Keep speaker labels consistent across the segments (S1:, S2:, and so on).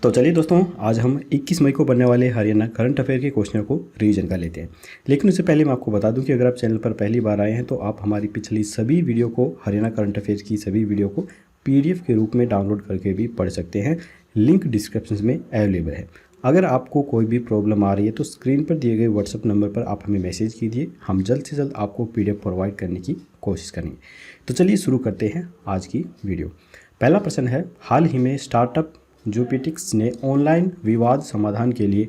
S1: तो चलिए दोस्तों, आज हम 21 मई को बनने वाले हरियाणा करंट अफेयर के क्वेश्चनों को रिवीजन कर लेते हैं। लेकिन उससे पहले मैं आपको बता दूं कि अगर आप चैनल पर पहली बार आए हैं तो आप हमारी पिछली सभी वीडियो को, हरियाणा करंट अफेयर की सभी वीडियो को PDF के रूप में डाउनलोड करके भी पढ़ सकते हैं। लिंक डिस्क्रिप्शन में अवेलेबल है। अगर आपको कोई भी प्रॉब्लम आ रही है तो स्क्रीन पर दिए गए व्हाट्सएप नंबर पर आप हमें मैसेज कीजिए, हम जल्द से जल्द आपको PDF प्रोवाइड करने की कोशिश करेंगे। तो चलिए शुरू करते हैं आज की वीडियो। पहला प्रश्न है, हाल ही में स्टार्टअप जूपिटिक्स ने ऑनलाइन विवाद समाधान के लिए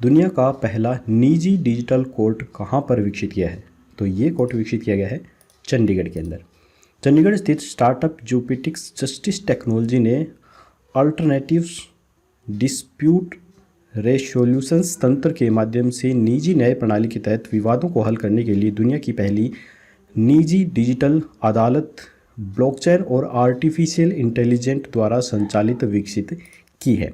S1: दुनिया का पहला निजी डिजिटल कोर्ट कहाँ पर विकसित किया है? तो ये कोर्ट विकसित किया गया है चंडीगढ़ के अंदर। चंडीगढ़ स्थित स्टार्टअप जूपिटिक्स जस्टिस टेक्नोलॉजी ने अल्टरनेटिव्स डिस्प्यूट रेसोल्यूशंस तंत्र के माध्यम से निजी न्याय प्रणाली के तहत विवादों को हल करने के लिए दुनिया की पहली निजी डिजिटल अदालत ब्लॉकचेन और आर्टिफिशियल इंटेलिजेंट द्वारा संचालित विकसित की है।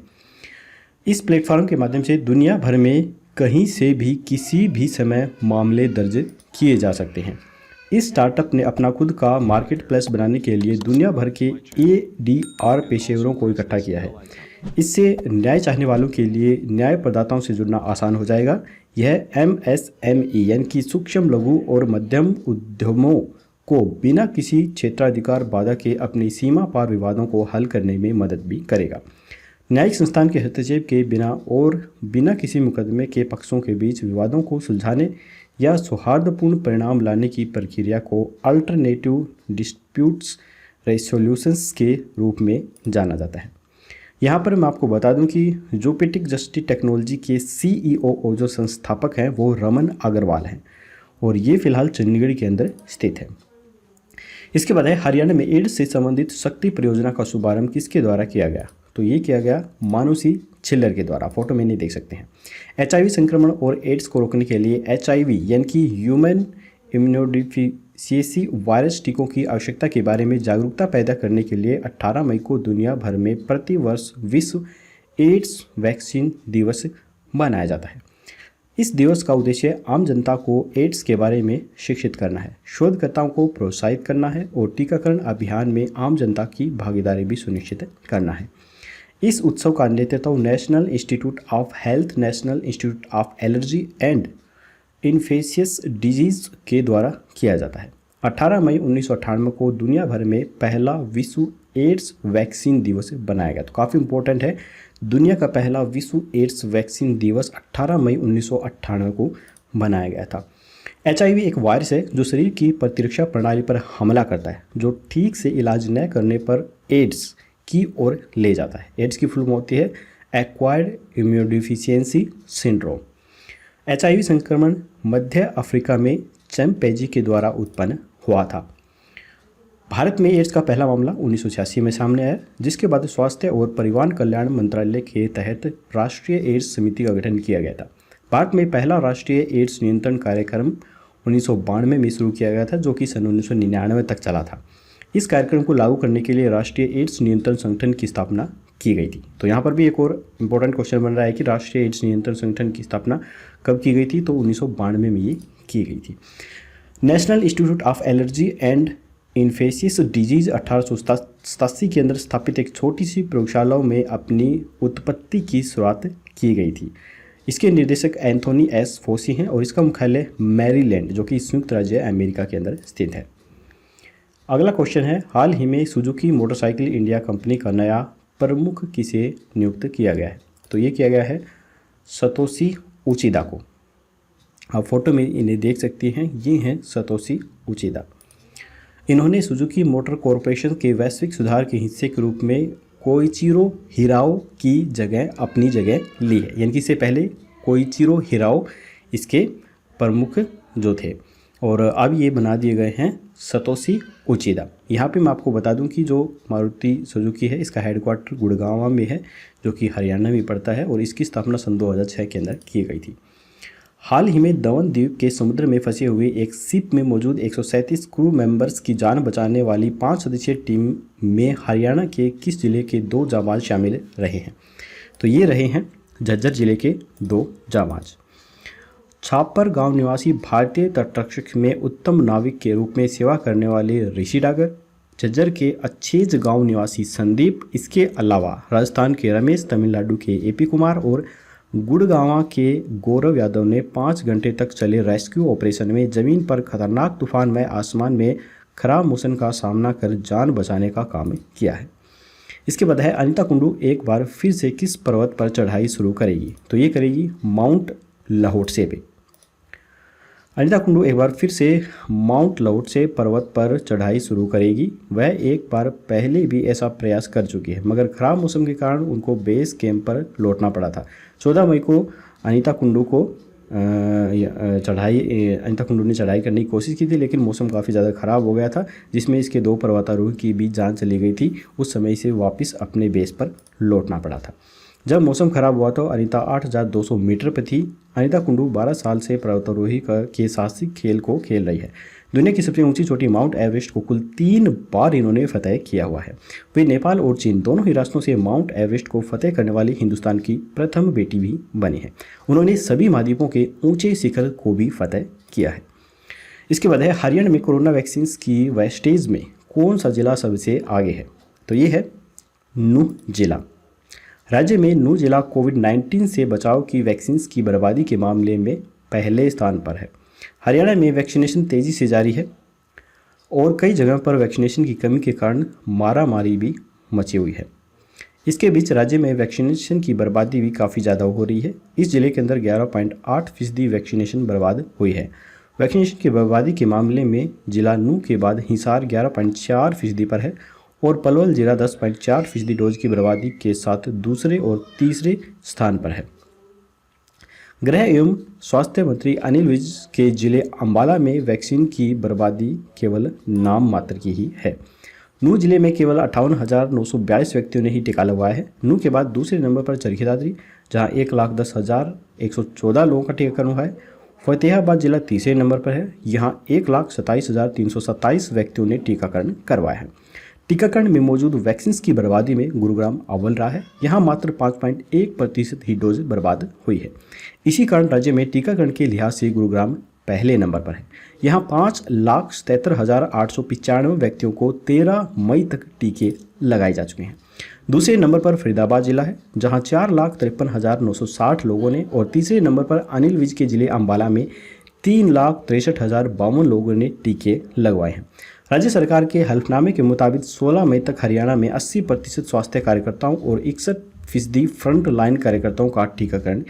S1: इस प्लेटफॉर्म के माध्यम से दुनिया भर में कहीं से भी किसी भी समय मामले दर्ज किए जा सकते हैं। इस स्टार्टअप ने अपना खुद का मार्केट प्लेस बनाने के लिए दुनिया भर के ADR पेशेवरों को इकट्ठा किया है। इससे न्याय चाहने वालों के लिए न्याय प्रदाताओं से जुड़ना आसान हो जाएगा। यह MSME यानी कि सूक्ष्म, लघु और मध्यम उद्यमों को बिना किसी क्षेत्राधिकार बाधा के अपनी सीमा पार विवादों को हल करने में मदद भी करेगा। न्यायिक संस्थान के हस्तक्षेप के बिना और बिना किसी मुकदमे के पक्षों के बीच विवादों को सुलझाने या सौहार्दपूर्ण परिणाम लाने की प्रक्रिया को अल्टरनेटिव डिस्प्यूट्स रेसोल्यूशंस के रूप में जाना जाता है। यहाँ पर मैं आपको बता दूं कि जूपिटिक जस्टिस टेक्नोलॉजी के CEO और जो संस्थापक हैं वो रमन अग्रवाल हैं और ये फिलहाल चंडीगढ़ के अंदर स्थित है। इसके बाद है, हरियाणा में एड्स से संबंधित शक्ति परियोजना का शुभारंभ किसके द्वारा किया गया? तो ये किया गया मानुषी छिल्लर के द्वारा। फोटो में नहीं देख सकते हैं। HIV संक्रमण और एड्स को रोकने के लिए HIV यानी कि ह्यूमन इम्यूनोडेफिशिएंसी वायरस टीकों की आवश्यकता के बारे में जागरूकता पैदा करने के लिए 18 मई को दुनिया भर में प्रतिवर्ष विश्व एड्स वैक्सीन दिवस मनाया जाता है। इस दिवस का उद्देश्य आम जनता को एड्स के बारे में शिक्षित करना है, शोधकर्ताओं को प्रोत्साहित करना है और टीकाकरण अभियान में आम जनता की भागीदारी भी सुनिश्चित करना है। इस उत्सव का नेतृत्व national institute of health, national institute of allergy and infectious disease के द्वारा किया जाता है। 18 मई 1998 को दुनिया भर में पहला विश्व एड्स वैक्सीन दिवस बनाया गया। तो काफ़ी इंपॉर्टेंट है, दुनिया का पहला विश्व एड्स वैक्सीन दिवस 18 मई 1998 को बनाया गया था। HIV एक वायरस है जो शरीर की प्रतिरक्षा प्रणाली पर हमला करता है, जो ठीक से इलाज न करने पर एड्स की ओर ले जाता है। एड्स की फुल फॉर्म होती है एक्वायर्ड इम्यूनोडेफिशिएंसी सिंड्रोम। HIV संक्रमण मध्य अफ्रीका में चैंपेजी के द्वारा उत्पन्न हुआ था। भारत में एड्स का पहला मामला 1986 में सामने आया, जिसके बाद स्वास्थ्य और परिवार कल्याण मंत्रालय के तहत राष्ट्रीय एड्स समिति का गठन किया गया था। भारत में पहला राष्ट्रीय एड्स नियंत्रण कार्यक्रम 1992 में शुरू किया गया था, जो कि सन 1999 तक चला था। इस कार्यक्रम को लागू करने के लिए राष्ट्रीय एड्स नियंत्रण संगठन की स्थापना की गई थी। तो यहाँ पर भी एक और इम्पोर्टेंट क्वेश्चन बन रहा है कि राष्ट्रीय एड्स नियंत्रण संगठन की स्थापना कब की गई थी? तो 1992 में ये की गई थी। National institute of allergy and infectious disease 1887 के अंदर स्थापित एक छोटी सी प्रयोगशाला में अपनी उत्पत्ति की शुरुआत की गई थी। इसके निर्देशक एंथोनी S. फोसी हैं और इसका मुख्यालय मैरीलैंड, जो कि संयुक्त राज्य अमेरिका के अंदर स्थित है। अगला क्वेश्चन है, हाल ही में सुजुकी मोटरसाइकिल इंडिया कंपनी का नया प्रमुख किसे नियुक्त किया गया है? तो ये किया गया है सतोशी उचिदा को। आप फोटो में इन्हें देख सकते हैं, ये हैं सतोशी उचिदा। इन्होंने सुजुकी मोटर कॉरपोरेशन के वैश्विक सुधार के हिस्से के रूप में कोइचिरो हिराओ की जगह अपनी जगह ली है। यानी कि इससे पहले कोइचिरो हिराओ इसके प्रमुख जो थे और अब ये बना दिए गए हैं सतोशी उचिदा। यहाँ पे मैं आपको बता दूं कि जो मारुति सुजुकी है इसका हेडक्वार्टर गुड़गांव में है, जो कि हरियाणा में पड़ता है और इसकी स्थापना सन 2006 के अंदर की गई थी। हाल ही में दमन द्वीप के समुद्र में फंसे हुए एक शिप में मौजूद 137 क्रू मेंबर्स की जान बचाने वाली 5 सदस्यीय टीम में हरियाणा के किस जिले के 2 जांबाज शामिल रहे हैं? तो ये रहे हैं झज्जर जिले के 2 जांबाज। छापर गांव निवासी भारतीय तटरक्षक में उत्तम नाविक के रूप में सेवा करने वाले ऋषि डागर झज्जर के अच्छेज गांव निवासी संदीप, इसके अलावा राजस्थान के रमेश, तमिलनाडु के एपी कुमार और गुड़गांव के गौरव यादव ने 5 घंटे तक चले रेस्क्यू ऑपरेशन में जमीन पर खतरनाक तूफान में आसमान में खराब मौसम का सामना कर जान बचाने का काम किया है। इसके बाद है अनिता कुंडू एक बार फिर से किस पर्वत पर चढ़ाई शुरू करेगी? तो ये करेगी माउंट लहोटसे पे। अनिता कुंडू एक बार फिर से माउंट लहोटसे पर्वत पर चढ़ाई शुरू करेगी। वह एक बार पहले भी ऐसा प्रयास कर चुकी है, मगर खराब मौसम के कारण उनको बेस कैंप पर लौटना पड़ा था। 14 मई को अनिता कुंडू ने चढ़ाई करने की कोशिश की थी, लेकिन मौसम काफ़ी ज़्यादा ख़राब हो गया था, जिसमें इसके 2 पर्वतारोही की भी जान चली गई थी। उस समय इसे वापस अपने बेस पर लौटना पड़ा था। जब मौसम खराब हुआ तो अनिता 8,200 मीटर पर थी। अनिता कुंडू 12 साल से पर्वतारोही के साहसिक खेल को खेल रही है। दुनिया की सबसे ऊंची चोटी माउंट एवरेस्ट को कुल 3 बार इन्होंने फतेह किया हुआ है। वे नेपाल और चीन दोनों ही राष्ट्रों से माउंट एवरेस्ट को फतेह करने वाली हिंदुस्तान की प्रथम बेटी भी बनी है। उन्होंने सभी महाद्वीपों के ऊंचे शिखर को भी फतेह किया है। इसके बाद है हरियाणा में कोरोना वैक्सीन की वेस्टेज में कौन सा जिला सबसे आगे है? तो ये है नूह जिला। राज्य में नूह जिला कोविड-19 से बचाव की वैक्सीन की बर्बादी के मामले में पहले स्थान पर है। हरियाणा में वैक्सीनेशन तेज़ी से जारी है और कई जगह पर वैक्सीनेशन की कमी के कारण मारामारी भी मची हुई है। इसके बीच राज्य में वैक्सीनेशन की बर्बादी भी काफ़ी ज़्यादा हो रही है। इस जिले के अंदर 11.8% वैक्सीनेशन बर्बाद हुई है। वैक्सीनेशन की बर्बादी के मामले में जिला नूह के बाद हिसार 11.4% पर है और पलवल जिला 10.4% डोज की बर्बादी के साथ दूसरे और तीसरे स्थान पर है। गृह एवं स्वास्थ्य मंत्री अनिल विज के जिले अंबाला में वैक्सीन की बर्बादी केवल नाम मात्र की ही है। नूह जिले में केवल 58,922 व्यक्तियों ने ही टीका लगवाया है। नूह के बाद दूसरे नंबर पर चरखी दादरी, जहां 1,10,114 लोगों का टीकाकरण हुआ है। फतेहाबाद जिला तीसरे नंबर पर है। यहाँ 1,27,327 व्यक्तियों ने टीकाकरण करवाया है। टीकाकरण में मौजूद वैक्सीन की बर्बादी में गुरुग्राम अव्वल रहा है। यहाँ मात्र 5.1% ही डोज बर्बाद हुई है। इसी कारण राज्य में टीकाकरण के लिहाज से गुरुग्राम पहले नंबर पर है। यहाँ 5,77,895 व्यक्तियों को 13 मई तक टीके लगाए जा चुके हैं। दूसरे नंबर पर फरीदाबाद जिला है, जहाँ 4,53,960 लोगों ने, और तीसरे नंबर पर अनिल विज के जिले अंबाला में 3,63,052 लोगों ने टीके लगवाए हैं। राज्य सरकार के हल्फनामे के मुताबिक 16 मई तक हरियाणा में 80% स्वास्थ्य कार्यकर्ताओं और 61% फ्रंट लाइन कार्यकर्ताओं का टीकाकरण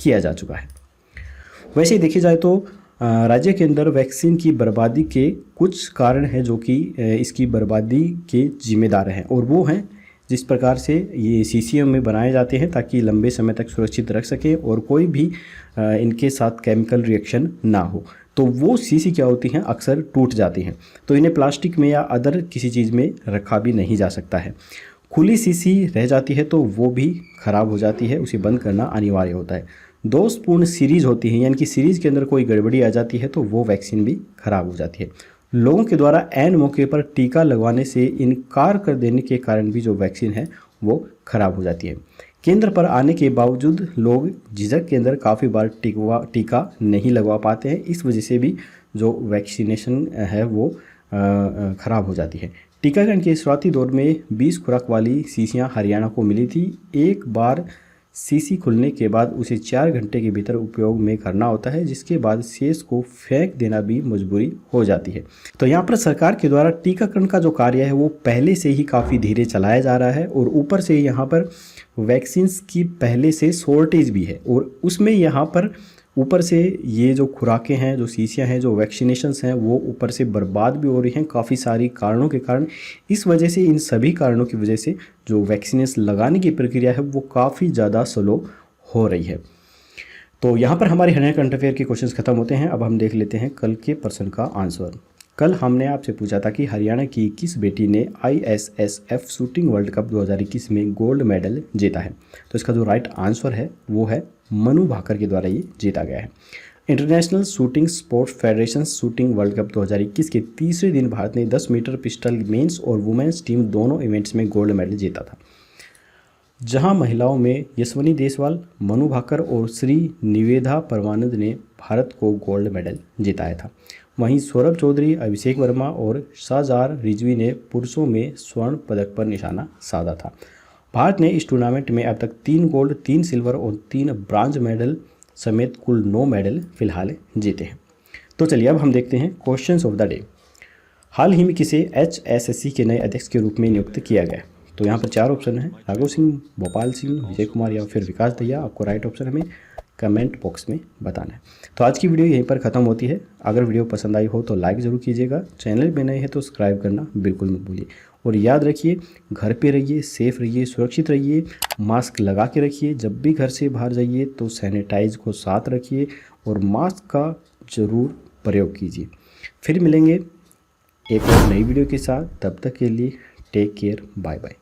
S1: किया जा चुका है। वैसे ही देखी जाए तो राज्य के अंदर वैक्सीन की बर्बादी के कुछ कारण हैं जो कि इसकी बर्बादी के जिम्मेदार हैं, और वो हैं जिस प्रकार से ये सीसीएम में बनाए जाते हैं ताकि लंबे समय तक सुरक्षित रख सकें और कोई भी इनके साथ केमिकल रिएक्शन ना हो। तो वो सीसी क्या होती हैं, अक्सर टूट जाती हैं, तो इन्हें प्लास्टिक में या अदर किसी चीज़ में रखा भी नहीं जा सकता है। खुली सीसी रह जाती है तो वो भी ख़राब हो जाती है, उसे बंद करना अनिवार्य होता है। दोषपूर्ण सीरीज होती है, यानी कि सीरीज के अंदर कोई गड़बड़ी आ जाती है तो वो वैक्सीन भी खराब हो जाती है। लोगों के द्वारा ऐन मौके पर टीका लगवाने से इनकार कर देने के कारण भी जो वैक्सीन है वो खराब हो जाती है। केंद्र पर आने के बावजूद लोग झिझक के अंदर काफ़ी बार टीका नहीं लगवा पाते हैं। इस वजह से भी जो वैक्सीनेशन है वो ख़राब हो जाती है। टीकाकरण के शुरुआती दौर में 20 खुराक वाली शीशियाँ हरियाणा को मिली थी। एक बार शीशी खुलने के बाद उसे 4 घंटे के भीतर उपयोग में करना होता है, जिसके बाद शेष को फेंक देना भी मजबूरी हो जाती है। तो यहाँ पर सरकार के द्वारा टीकाकरण का जो कार्य है वो पहले से ही काफ़ी धीरे चलाया जा रहा है, और ऊपर से यहाँ पर वैक्सीन की पहले से शॉर्टेज भी है, और उसमें यहाँ पर ऊपर से ये जो खुराकें हैं, जो शीशियाँ हैं, जो वैक्सीनेशंस हैं, वो ऊपर से बर्बाद भी हो रही हैं काफ़ी सारी कारणों के कारण। इस वजह से, इन सभी कारणों की वजह से जो वैक्सीनेशन लगाने की प्रक्रिया है वो काफ़ी ज़्यादा स्लो हो रही है। तो यहाँ पर हमारे हरियाणा करंट अफेयर के क्वेश्चंस खत्म होते हैं। अब हम देख लेते हैं कल के प्रश्न का आंसर। कल हमने आपसे पूछा था कि हरियाणा की किस बेटी ने ISSF शूटिंग वर्ल्ड कप 2021 में गोल्ड मेडल जीता है? तो इसका जो राइट आंसर है वो है मनु भाकर के द्वारा ये जीता गया है। International shooting sports federation shooting world cup 2021 के तीसरे दिन भारत ने 10 मीटर पिस्टल मेंस और वुमेन्स टीम दोनों इवेंट्स में गोल्ड मेडल जीता था, जहां महिलाओं में यशवनी देसवाल, मनु भाकर और श्री निवेदा परमानंद ने भारत को गोल्ड मेडल जिताया था। वहीं सौरभ चौधरी, अभिषेक वर्मा और शाहजार रिजवी ने पुरुषों में स्वर्ण पदक पर निशाना साधा था। भारत ने इस टूर्नामेंट में अब तक 3 गोल्ड, 3 सिल्वर और 3 ब्रांज मेडल समेत कुल 9 मेडल फिलहाल जीते हैं। तो चलिए अब हम देखते हैं क्वेश्चंस ऑफ द डे। हाल ही में किसे HSSC के नए अध्यक्ष के रूप में नियुक्त किया गया? तो यहाँ पर 4 ऑप्शन हैं, राघव सिंह, भोपाल सिंह, विजय कुमार या फिर विकास दहिया। आपको राइट ऑप्शन हमें कमेंट बॉक्स में बताना है। तो आज की वीडियो यहीं पर ख़त्म होती है। अगर वीडियो पसंद आई हो तो लाइक ज़रूर कीजिएगा, चैनल पे नए हैं तो सब्सक्राइब करना बिल्कुल मत भूलिए। और याद रखिए, घर पे रहिए, सेफ रहिए, सुरक्षित रहिए, मास्क लगा के रखिए। जब भी घर से बाहर जाइए तो सैनिटाइज को साथ रखिए और मास्क का ज़रूर प्रयोग कीजिए। फिर मिलेंगे एक और नई वीडियो के साथ, तब तक के लिए टेक केयर, बाय बाय।